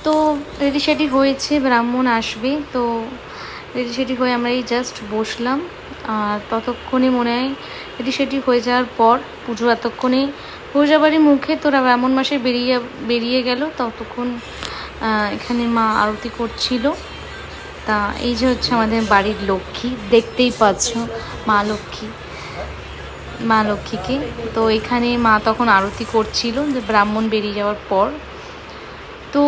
তো রেডি সেডি হয়েছে, ব্রাহ্মণ আসবে, তো রেডি সেডি হয়ে আমরা এই জাস্ট বসলাম। আর ততক্ষণে মনে হয় রেডি সেডি হয়ে যাওয়ার পর পুজো এতক্ষণে হয়ে যাবারই মুখে, তোরা ব্রাহ্মণ মাসে বেরিয়ে গেল। ততক্ষণ এখানে মা আরতি করছিল। তা এই যে হচ্ছে আমাদের বাড়ির লক্ষ্মী, দেখতেই পাচ্ছ মা লক্ষ্মীকে। তো এখানে মা তখন আরতি করছিল যে ব্রাহ্মণ বেরিয়ে যাওয়ার পর। তো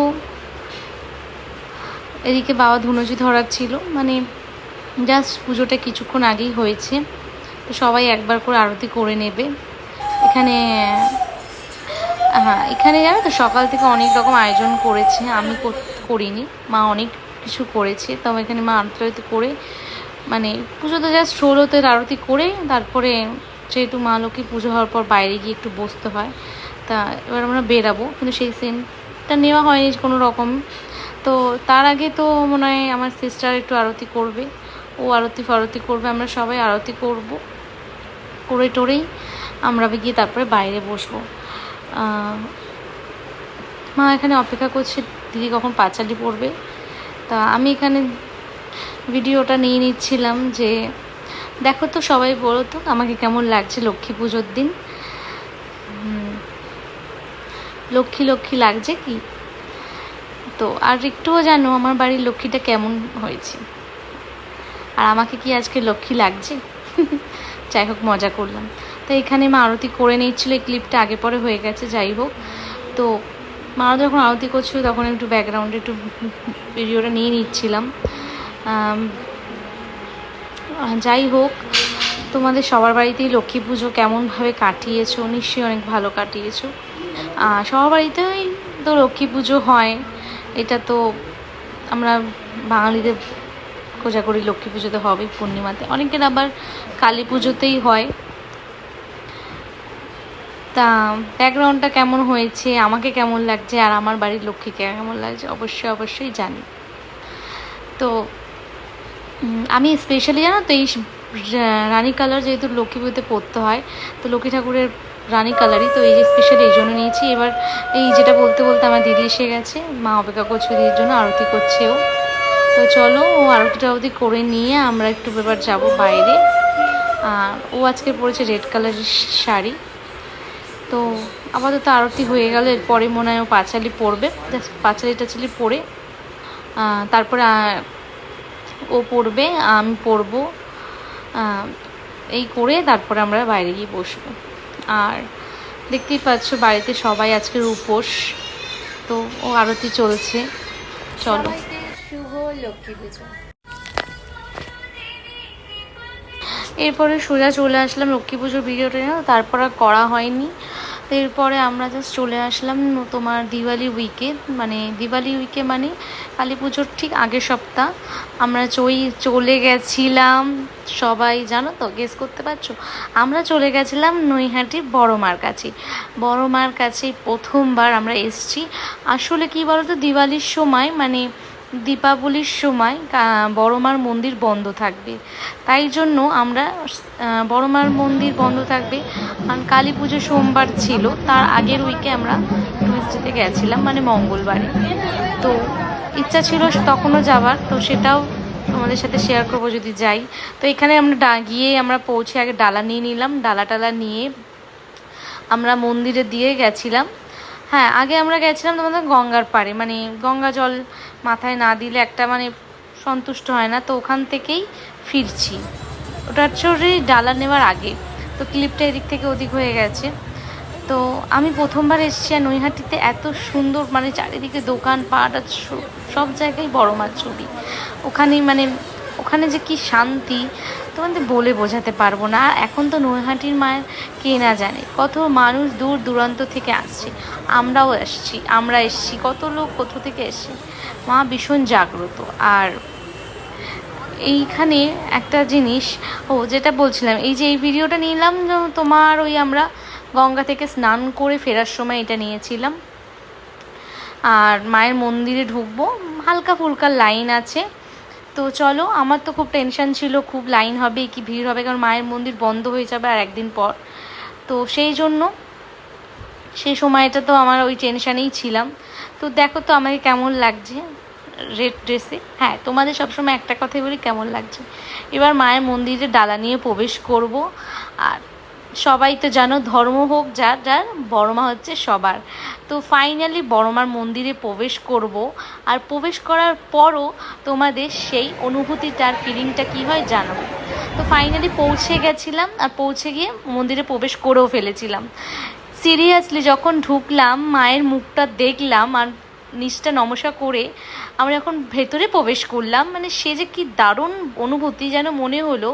এদিকে বাবা ধুনুচি ধরাচ্ছিল, মানে জাস্ট পুজোটা কিছুক্ষণ আগেই হয়েছে, তো সবাই একবার করে আরতি করে নেবে। এখানে এখানে জানো তো সকাল থেকে অনেক রকম আয়োজন করেছে, আমি করিনি, মা অনেক কিছু করেছে। তো এখানে মা আরতি করে, মানে পুজো তো জাস্ট হলো, তো আরতি করে তারপরে যেহেতু মা লক্ষ্মী পুজো হওয়ার পর বাইরে গিয়ে একটু বসতে হয়, তা এবার আমরা বেরাবো, কিন্তু সেই সিনটা নেওয়া হয়নি কোনো রকম। তো তার আগে তো মনে হয় আমার সিস্টার একটু আরতি করবে, ও আরতি করবে, আমরা সবাই আরতি করব, করে টোরেই আমরা গিয়ে তারপরে বাইরে বসবো। মা এখানে অপেক্ষা করছে দিদি কখন পাঁচালি পড়বে। তা আমি এখানে ভিডিওটা নিয়ে নিচ্ছিলাম যে দেখো তো সবাই বলো তো আমাকে কেমন লাগছে লক্ষ্মী পুজোর দিন। লক্ষ্মী লক্ষ্মী লাগছে কি? তো আর একটুও জানো আমার বাড়ির লক্ষ্মীটা কেমন হয়েছে, আর আমাকে কি আজকে লক্ষ্মী লাগছে? যাই হোক, মজা করলাম। তো এখানে মা আরতি করে নিচ্ছিল, এই ক্লিপটা আগে পরে হয়ে গেছে, যাই হোক। তো মা যখন আরতি করছিল তখন একটু ব্যাকগ্রাউন্ডে একটু ভিডিওটা নিয়ে নিচ্ছিলাম। যাই হোক, তোমাদের সবার বাড়িতেই লক্ষ্মী পুজো কেমনভাবে কাটিয়েছো? নিশ্চয়ই অনেক ভালো কাটিয়েছো। সবার বাড়িতেই তো লক্ষ্মী পুজো হয়, এটা তো আমরা বাঙালিদের কোজাগরি লক্ষ্মী পুজোতে হবে পূর্ণিমাতে, অনেকের আবার কালী পুজোতেই হয়। তা ব্যাকগ্রাউন্ডটা কেমন হয়েছে, আমাকে কেমন লাগছে, আর আমার বাড়ির লক্ষ্মীকে কেমন লাগছে অবশ্যই জানি। তো আমি স্পেশালি জানো তো এই রানী কালার যেহেতু লক্ষ্মী পুজোতে পরতে হয়, তো লক্ষ্মী ঠাকুরের রানী কালারই, তো এই যে স্পেশালি এই জন্য নিয়েছি। এবার এই যেটা বলতে বলতে আমার দিদি এসে গেছে, মা অপেক্ষা করছে দিদির জন্য, আরতি করছেও। তো চলো ও আরতি করে নিয়ে আমরা একটু এবার যাবো বাইরে। আর ও আজকে পরেছে রেড কালারের শাড়ি। তো আপাতত আরতি হয়ে গেল, এরপরে মনে হয় ও পাঁচালি পরবে, জাস্ট পাঁচালি পরে তারপরে ও পরবে, আমি পরবো, এই করে তারপরে আমরা বাইরে গিয়ে বসবো। আর দেখতেই পাচ্ছ বাড়িতে সবাই আজকের উপোস, তো ও আরতি চলছে। চলো, শুভ লক্ষ্মী পুজো। এরপরে সোজা চলে আসলাম লক্ষ্মী পুজোর ভিডিওটা, তারপর আর করা হয়নি। তো এরপরে আমরা জাস্ট চলে আসলাম তোমার দিওয়ালি উইকে, মানে কালী পুজোর ঠিক আগের সপ্তাহ আমরা চলে গেছিলাম। সবাই জানো তো, গেস করতে পারছো, আমরা চলে গেছিলাম নৈহাটি বড় মার কাছে প্রথমবার আমরা এসছি। আসলে কি বলতো, দিওয়ালির সময় মানে দীপাবলির সময় বড় মার মন্দির বন্ধ থাকবে, তাই জন্য আমরা বড় মার মন্দির বন্ধ থাকবে, কারণ কালী পুজো সোমবার ছিল, তার আগের উইকে আমরা টুইসডেতে গেছিলাম, মানে মঙ্গলবারে। তো ইচ্ছা ছিল তখনও যাবার, তো সেটাও তোমাদের সাথে শেয়ার করবো যদি যাই। তো এখানে আমরা গিয়ে আমরা পৌঁছে আগে ডালা নিয়ে নিলাম, ডালা নিয়ে আমরা মন্দিরে দিয়ে গেছিলাম। হ্যাঁ, আগে আমরা গেছিলাম তোমাদের গঙ্গার পাড়ে, মানে গঙ্গা জল মাথায় না দিলে একটা মানে সন্তুষ্ট হয় না, তো ওখান থেকেই ফিরছি। ওটা হচ্ছে ডালা নেওয়ার আগে, তো ক্লিপটা এদিক থেকে ওদিক হয়ে গেছে। তো আমি প্রথমবার এসেছি আর নৈহাটিতে এত সুন্দর, মানে চারিদিকে দোকানপাট আর সব জায়গায় বড় মার ছবি। ওখানে যে কি শান্তি তোমাদের বলে বোঝাতে পারবো না। আর এখন তো নৈহাটির মায়ের কে না জানে, কত মানুষ দূর দূরান্ত থেকে আসছে, আমরা এসছি, কত লোক কোথা থেকে এসছে। মা ভীষণ জাগ্রত। আর এইখানে একটা জিনিস, যেটা বলছিলাম, এই যে এই ভিডিওটা নিলাম তোমার ওই আমরা গঙ্গা থেকে স্নান করে ফেরার সময় এটা নিয়েছিলাম। আর মায়ের মন্দিরে ঢুকবো, হালকা ফুলকা লাইন আছে। তো চলো, আমার তো খুব টেনশন ছিল, খুব লাইন হবে কি ভিড় হবে, কারণ মায়ের মন্দির বন্ধ হয়ে যাবে আর একদিন পর। তো সেই সময়টা তো আমার ওই টেনশানেই ছিলাম। তো দেখো তো আমাকে কেমন লাগছে রেড ড্রেসে। হ্যাঁ, তোমাদের সবসময় একটা কথাই বলি, কেমন লাগছে। এবার মায়ের মন্দিরে ডালা নিয়ে প্রবেশ করব। আর সবাই তো জানো, ধর্ম হোক যার যার, বড়মা হচ্ছে সবার। তো ফাইনালি বড়মার মন্দিরে প্রবেশ করব। আর প্রবেশ করার পরও তোমাদের সেই অনুভূতিটার ফিলিংটা কী হয় জানাবো। তো ফাইনালি পৌঁছে গেছিলাম, আর পৌঁছে গিয়ে মন্দিরে প্রবেশ করেও ফেলেছিলাম। সিরিয়াসলি যখন ঢুকলাম, মায়ের মুখটা দেখলাম, আর নিচটা নমস্কার করে আমরা যখন ভেতরে প্রবেশ করলাম, মানে সে যে কি দারুণ অনুভূতি, যেন মনে হলো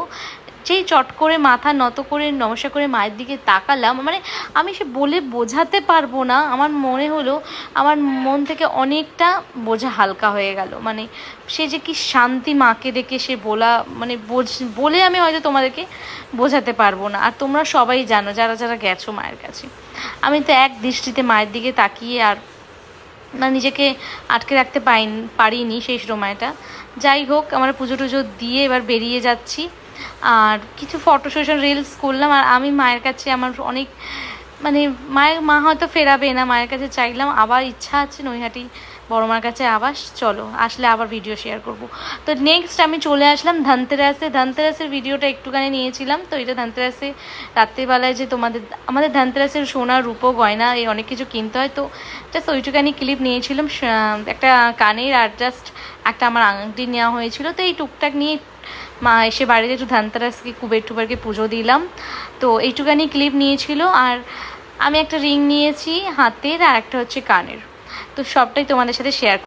যেই চট করে মাথা নত করে নমস্কার করে মায়ের দিকে তাকালাম, মানে আমি সে বলে বোঝাতে পারবো না। আমার মনে হলো আমার মন থেকে অনেকটা বোঝা হালকা হয়ে গেল। মানে সে যে কি শান্তি মাকে দেখে, সে বলা মানে বলে আমি হয়তো তোমাদেরকে বোঝাতে পারবো না। আর তোমরা সবাই জানো যারা যারা গেছো মায়ের কাছে, আমি তো এক দৃষ্টিতে মায়ের দিকে তাকিয়ে আর না নিজেকে আটকে রাখতে পারিনি সেই সময়টা। যাই হোক, আমরা পুজো টুজো দিয়ে এবার বেরিয়ে যাচ্ছি। আর কিছু ফটো সেশন রিলস করলাম। আর আমি মায়ের কাছে আমার অনেক মানে মা হয়তো ফেরাবে না, মায়ের কাছে চাইলাম, আবার ইচ্ছা আছে নৈহাটি বড়মার কাছে আবার। চলো, আসলে আবার ভিডিও শেয়ার করব। তো নেক্সট আমি চলে আসলাম ধানতেরাসের ভিডিওটা একটুখানি নিয়েছিলাম। তো এটা ধানতেরাসে রাত্রিবেলায় যে আমাদের ধানতেরাসের সোনা রূপো গয়না এই অনেক কিছু কিনতে হয়, তো জাস্ট ওইটুখানি ক্লিপ নিয়েছিলাম। একটা কানের আর জাস্ট একটা আমার আংটি নেওয়া হয়েছিল। তো এই টুকটাক নিয়ে মা এসে বাড়িতে একটু ধানতেরাসকে কুবের টুবেরকে পুজো দিলাম। তো এইটুখানি ক্লিপ নিয়েছিল। আর আমি একটা রিং নিয়েছি হাতের, আর একটা হচ্ছে কানের। তো সবটাই তোমাদের সাথে শেয়ার